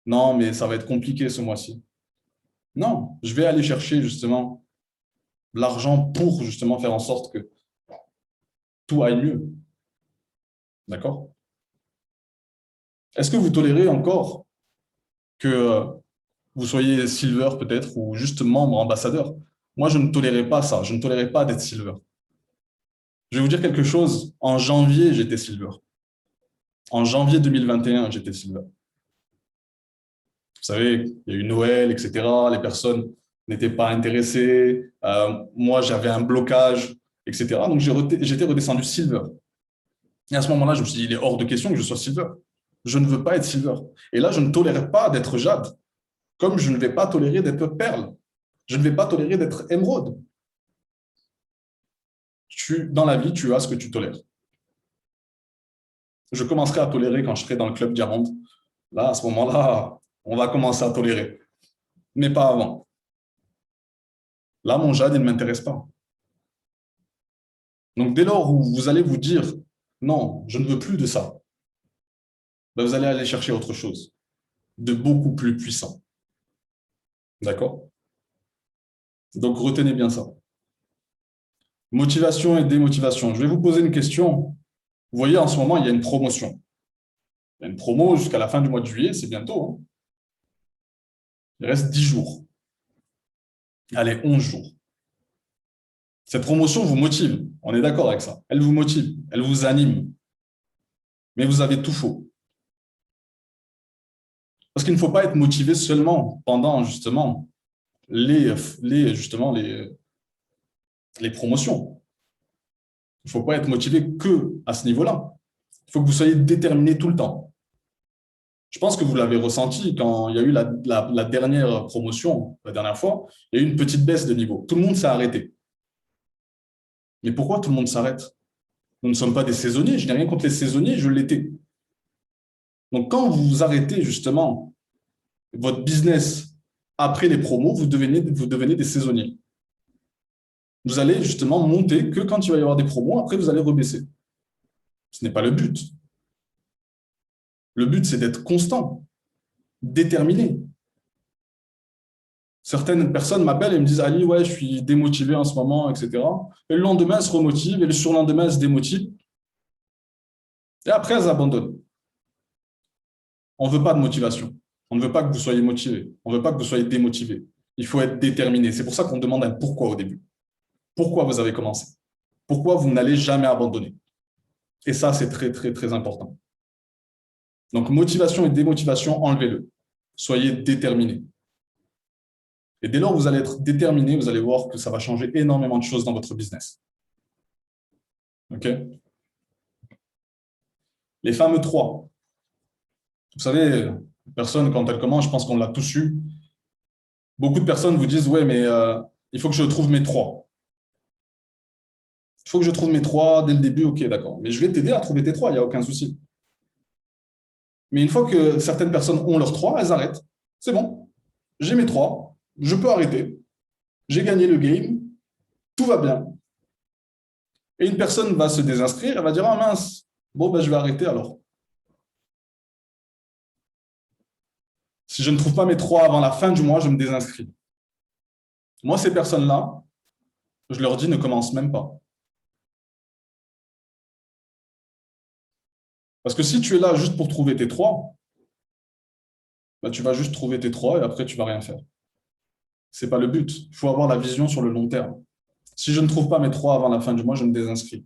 non, mais ça va être compliqué ce mois-ci. Non, je vais aller chercher justement l'argent pour justement faire en sorte que tout aille mieux. D'accord? Est-ce que vous tolérez encore que vous soyez silver peut-être ou juste membre ambassadeur? Moi, je ne tolérais pas ça. Je ne tolérais pas d'être silver. Je vais vous dire quelque chose. En janvier, j'étais silver. En janvier 2021, j'étais silver. Vous savez, il y a eu Noël, etc. Les personnes n'étaient pas intéressées. Moi, j'avais un blocage, etc. Donc, j'étais redescendu silver. Et à ce moment-là, je me suis dit, il est hors de question que je sois silver. Je ne veux pas être silver. Et là, je ne tolère pas d'être jade, comme je ne vais pas tolérer d'être perle. Je ne vais pas tolérer d'être émeraude. Dans la vie, tu as ce que tu tolères. Je commencerai à tolérer quand je serai dans le club diamant. Là, à ce moment-là, on va commencer à tolérer. mais pas avant. Là, mon jade, il ne m'intéresse pas. Donc, dès lors où vous allez vous dire, non, je ne veux plus de ça, ben, vous allez aller chercher autre chose, de beaucoup plus puissant. D'accord? Donc, retenez bien ça. Motivation et démotivation. Je vais vous poser une question. Vous voyez, en ce moment, il y a une promotion. Il y a une promo jusqu'à la fin du mois de juillet, c'est bientôt, hein. Il reste 10 jours. Allez, 11 jours. Cette promotion vous motive. On est d'accord avec ça. Elle vous motive, elle vous anime. Mais vous avez tout faux. Parce qu'il ne faut pas être motivé seulement pendant justement justement les promotions. Il ne faut pas être motivé que à ce niveau-là. Il faut que vous soyez déterminé tout le temps. Je pense que vous l'avez ressenti quand il y a eu la dernière promotion, la dernière fois, il y a eu une petite baisse de niveau. Tout le monde s'est arrêté. Mais pourquoi tout le monde s'arrête? Nous ne sommes pas des saisonniers. Je n'ai rien contre les saisonniers, je l'étais. Donc, quand vous arrêtez justement votre business après les promos, vous devenez des saisonniers. Vous allez justement monter que quand il va y avoir des promos, après vous allez rebaisser. Ce n'est pas le but. Le but, c'est d'être constant, déterminé. Certaines personnes m'appellent et me disent Ali, ouais, je suis démotivé en ce moment, etc. Et le lendemain, elles se remotivent et le surlendemain, elles se démotivent. Et après, elles abandonnent. On ne veut pas de motivation. On ne veut pas que vous soyez motivé. On ne veut pas que vous soyez démotivé. Il faut être déterminé. C'est pour ça qu'on demande un pourquoi au début. Pourquoi vous avez commencé? Pourquoi vous n'allez jamais abandonner? Et ça, c'est très, très, très important. Donc, motivation et démotivation, enlevez-le. Soyez déterminé. Et dès lors où vous allez être déterminé, vous allez voir que ça va changer énormément de choses dans votre business. OK? Les fameux 3. Vous savez, personne, quand elle commence, je pense qu'on l'a tous eu. Beaucoup de personnes vous disent, ouais, mais il faut que je trouve mes 3. Il faut que je trouve mes 3 dès le début. OK, d'accord. Mais je vais t'aider à trouver tes 3, il n'y a aucun souci. Mais une fois que certaines personnes ont leurs 3, elles arrêtent. C'est bon, j'ai mes 3, je peux arrêter. J'ai gagné le game, tout va bien. Et une personne va se désinscrire, elle va dire, ah mince, bon, ben, je vais arrêter alors. Si je ne trouve pas mes 3 avant la fin du mois, je me désinscris. Moi, ces personnes-là, je leur dis, ne commence même pas. Parce que si tu es là juste pour trouver tes 3, ben, tu vas juste trouver tes 3 et après, tu ne vas rien faire. Ce n'est pas le but. Il faut avoir la vision sur le long terme. Si je ne trouve pas mes 3 avant la fin du mois, je me désinscris.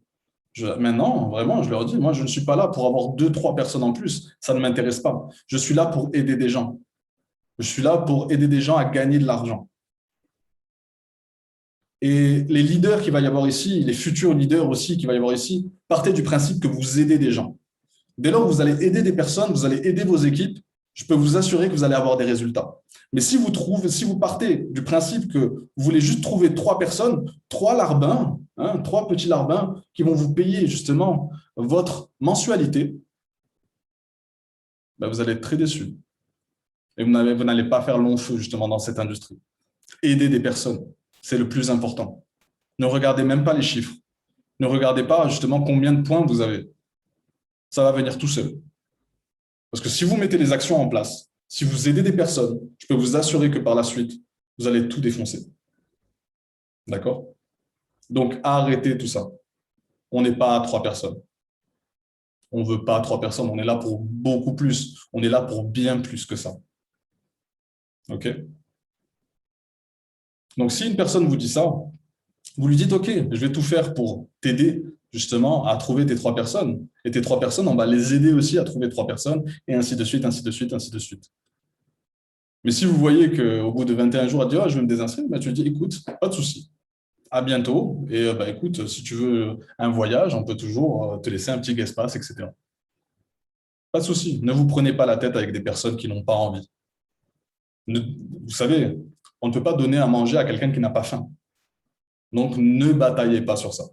Maintenant, vraiment, je leur dis, moi, je ne suis pas là pour avoir 2, 3 personnes en plus. Ça ne m'intéresse pas. Je suis là pour aider des gens. Je suis là pour aider des gens à gagner de l'argent. Et les leaders qu'il va y avoir ici, les futurs leaders aussi qu'il va y avoir ici, partez du principe que vous aidez des gens. Dès lors que vous allez aider des personnes, vous allez aider vos équipes, je peux vous assurer que vous allez avoir des résultats. Mais si vous partez du principe que vous voulez juste trouver 3 personnes, 3 larbins, 3 petits larbins qui vont vous payer justement votre mensualité, ben vous allez être très déçus. Et vous n'allez pas faire long feu justement dans cette industrie. Aider des personnes, c'est le plus important. Ne regardez même pas les chiffres. Ne regardez pas justement combien de points vous avez. Ça va venir tout seul. Parce que si vous mettez les actions en place, si vous aidez des personnes, je peux vous assurer que par la suite, vous allez tout défoncer. D'accord? Donc, arrêtez tout ça. On n'est pas à 3 personnes. On ne veut pas 3 personnes. On est là pour beaucoup plus. On est là pour bien plus que ça. OK? Donc, si une personne vous dit ça, vous lui dites, OK, je vais tout faire pour t'aider justement à trouver tes 3 personnes. Et tes 3 personnes, on va les aider aussi à trouver 3 personnes, et ainsi de suite, ainsi de suite, ainsi de suite. Mais si vous voyez qu'au bout de 21 jours, elle dit, oh, je vais me désinscrire, bah, tu lui dis, écoute, pas de souci. À bientôt. Et bah, écoute, si tu veux un voyage, on peut toujours te laisser un petit guest pass, etc. Pas de souci. Ne vous prenez pas la tête avec des personnes qui n'ont pas envie. Vous savez, on ne peut pas donner à manger à quelqu'un qui n'a pas faim. Donc, ne bataillez pas sur ça.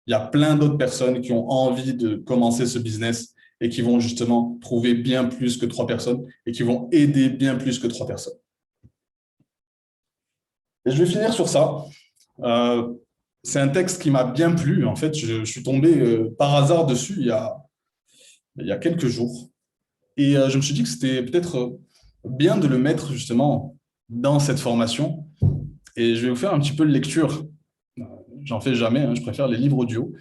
Il y a plein d'autres personnes qui ont envie de commencer ce business et qui vont justement trouver bien plus que 3 personnes et qui vont aider bien plus que 3 personnes. Et je vais finir sur ça. Euh, c'est un texte qui m'a bien plu. En fait, je suis tombé par hasard dessus il y a quelques jours. Et je me suis dit que c'était peut-être bien de le mettre justement dans cette formation. Et je vais vous faire un petit peu de lecture. Euh, J'en fais jamais, hein, je préfère les livres audio,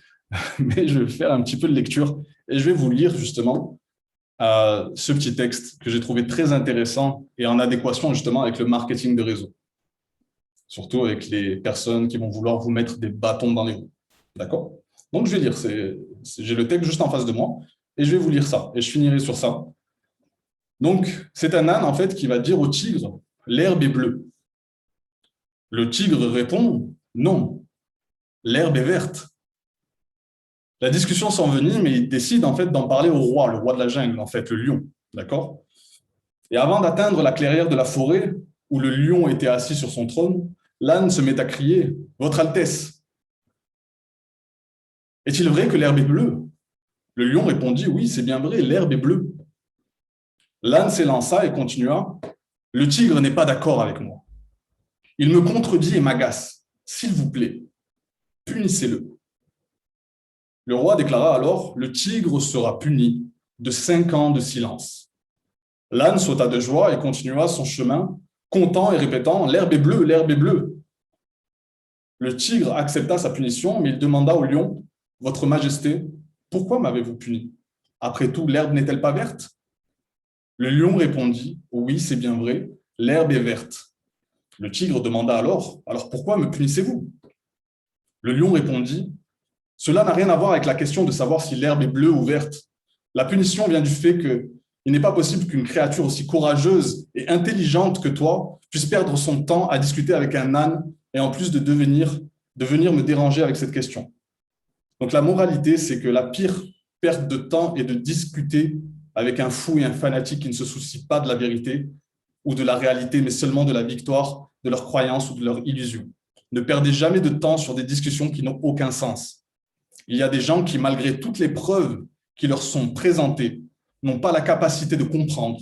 mais je vais faire un petit peu de lecture et je vais vous lire justement ce petit texte que j'ai trouvé très intéressant et en adéquation justement avec le marketing de réseau, surtout avec les personnes qui vont vouloir vous mettre des bâtons dans les roues. D'accord? Donc, je vais lire, j'ai le texte juste en face de moi et je vais vous lire ça et je finirai sur ça. Donc, c'est un âne en fait qui va dire au tigre, l'herbe est bleue. Le tigre répond, non, l'herbe est verte. La discussion s'envenime, mais il décide en fait d'en parler au roi, le roi de la jungle, en fait, le lion. D'accord? Et avant d'atteindre la clairière de la forêt, où le lion était assis sur son trône, l'âne se met à crier, Votre Altesse, est-il vrai que l'herbe est bleue? Le lion répondit, Oui, c'est bien vrai, l'herbe est bleue. L'âne s'élança et continua, Le tigre n'est pas d'accord avec moi. Il me contredit et m'agace. S'il vous plaît, punissez-le. Le roi déclara alors, Le tigre sera puni de 5 ans de silence. L'âne sauta de joie et continua son chemin, content et répétant, L'herbe est bleue, l'herbe est bleue. Le tigre accepta sa punition, mais il demanda au lion, Votre Majesté, pourquoi m'avez-vous puni? Après tout, l'herbe n'est-elle pas verte? Le lion répondit, Oui, c'est bien vrai, l'herbe est verte. Le tigre demanda alors pourquoi me punissez-vous? Le lion répondit, Cela n'a rien à voir avec la question de savoir si l'herbe est bleue ou verte. La punition vient du fait que il n'est pas possible qu'une créature aussi courageuse et intelligente que toi puisse perdre son temps à discuter avec un âne et en plus de venir me déranger avec cette question. Donc la moralité, c'est que la pire perte de temps est de discuter avec un fou et un fanatique qui ne se soucie pas de la vérité ou de la réalité, mais seulement de la victoire de leurs croyances ou de leurs illusions. Ne perdez jamais de temps sur des discussions qui n'ont aucun sens. Il y a des gens qui, malgré toutes les preuves qui leur sont présentées, n'ont pas la capacité de comprendre,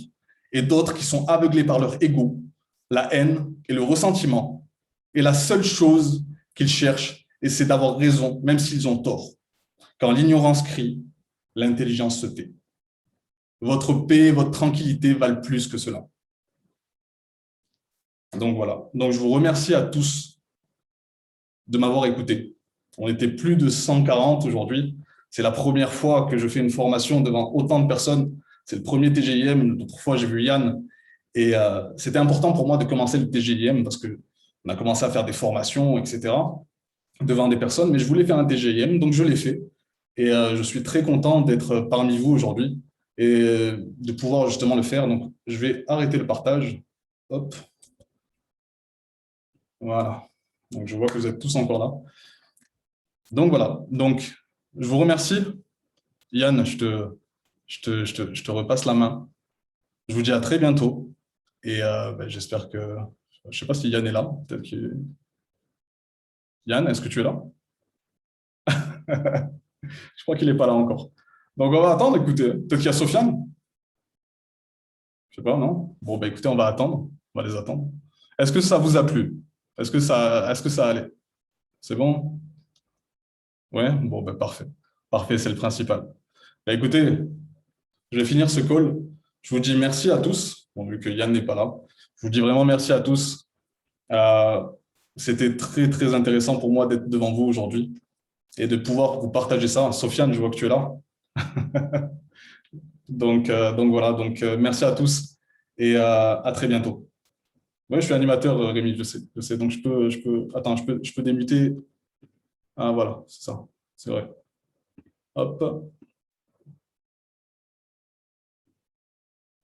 et d'autres qui sont aveuglés par leur ego, la haine et le ressentiment. Et la seule chose qu'ils cherchent, c'est d'avoir raison, même s'ils ont tort. Quand l'ignorance crie, l'intelligence se tait. Votre paix, votre tranquillité valent plus que cela. Donc voilà. Donc je vous remercie à tous de m'avoir écouté. On était plus de 140 aujourd'hui. C'est la première fois que je fais une formation devant autant de personnes. C'est le premier TGIM. L'autre fois, j'ai vu Yann. Et c'était important pour moi de commencer le TGIM parce qu'on a commencé à faire des formations, etc., devant des personnes. Mais je voulais faire un TGIM, donc je l'ai fait. Et je suis très content d'être parmi vous aujourd'hui et de pouvoir justement le faire. Donc, je vais arrêter le partage. Hop, voilà. Donc, je vois que vous êtes tous encore là. Donc, voilà. Donc, je vous remercie. Yann, je te repasse la main. Je vous dis à très bientôt. Et ben, j'espère que... Je ne sais pas si Yann est là. Peut-être que... Yann, est-ce que tu es là? Je crois qu'il n'est pas là encore. Donc, on va attendre. Écoutez, peut-être qu'il y a Sofiane. Je sais pas, non? Bon, bah, écoutez, on va attendre. On va les attendre. Est-ce que ça vous a plu? Est-ce que ça allait? C'est bon? Ouais? Bon, bah, parfait. Parfait, c'est le principal. Bah, écoutez, je vais finir ce call. Je vous dis merci à tous. Bon, vu que Yann n'est pas là. Je vous dis vraiment merci à tous. Euh, C'était très, très intéressant pour moi d'être devant vous aujourd'hui et de pouvoir vous partager ça. Sofiane, je vois que tu es là. Donc voilà, merci à tous et à très bientôt. Oui, je suis animateur, Rémi, je sais. Donc attends, je peux démuter. Ah, voilà, c'est ça, c'est vrai. Hop,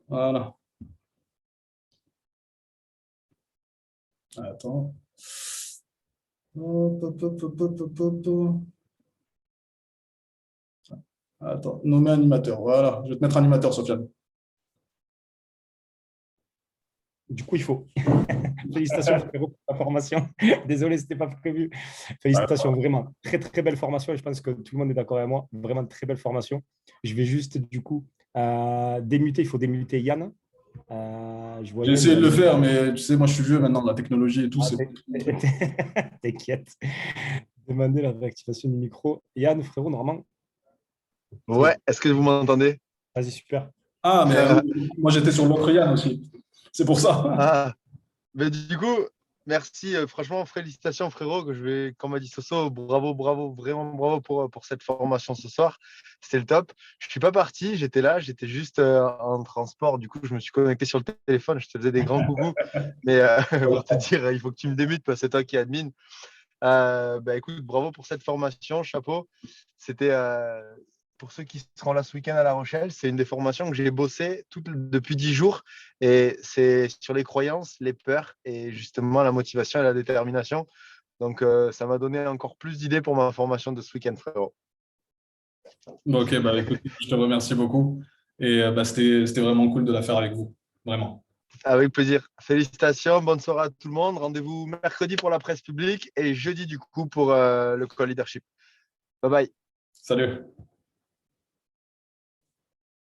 voilà. Attends. Hop, hop, hop, hop, hop, hop, hop. Attends, nommer animateur. Voilà, je vais te mettre animateur, Sofiane. Du coup, il faut. Félicitations frérot, pour la formation. Désolé, ce n'était pas prévu. Félicitations, vraiment. Très, très belle formation. Et je pense que tout le monde est d'accord avec moi. Vraiment très belle formation. Je vais juste, du coup, démuter. Il faut démuter Yann. Je J'ai voyais, essayé de le mais faire, mais tu sais, moi, je suis vieux maintenant, la technologie et tout, ah, c'est... t'inquiète. Demander la réactivation du micro. Yann, frérot, normalement, ça y est. Ouais, est-ce que vous m'entendez? Vas-y, super. Ah, mais moi, j'étais sur l'autre Yann aussi. C'est pour ça. Ah, mais du coup, merci. Franchement, félicitations, frérot. Comme a dit Soso, bravo, bravo, vraiment bravo pour cette formation ce soir. C'était le top. Je suis pas parti, j'étais là, j'étais juste en transport. Du coup, je me suis connecté sur le téléphone, je te faisais des grands coucous. Mais pour te dire, il faut que tu me démutes parce que c'est toi qui admine. Bah, écoute, bravo pour cette formation, chapeau. C'était pour ceux qui seront là ce week-end à La Rochelle, c'est une des formations que j'ai bossé depuis 10 jours et c'est sur les croyances, les peurs et justement la motivation et la détermination. Donc, ça m'a donné encore plus d'idées pour ma formation de ce week-end, frérot. Ok, bah écoute, je te remercie beaucoup. Et bah, c'était vraiment cool de la faire avec vous. Vraiment. Avec plaisir. Félicitations, bonne soirée à tout le monde. Rendez-vous mercredi pour la presse publique et jeudi du coup pour le call leadership. Bye bye. Salut.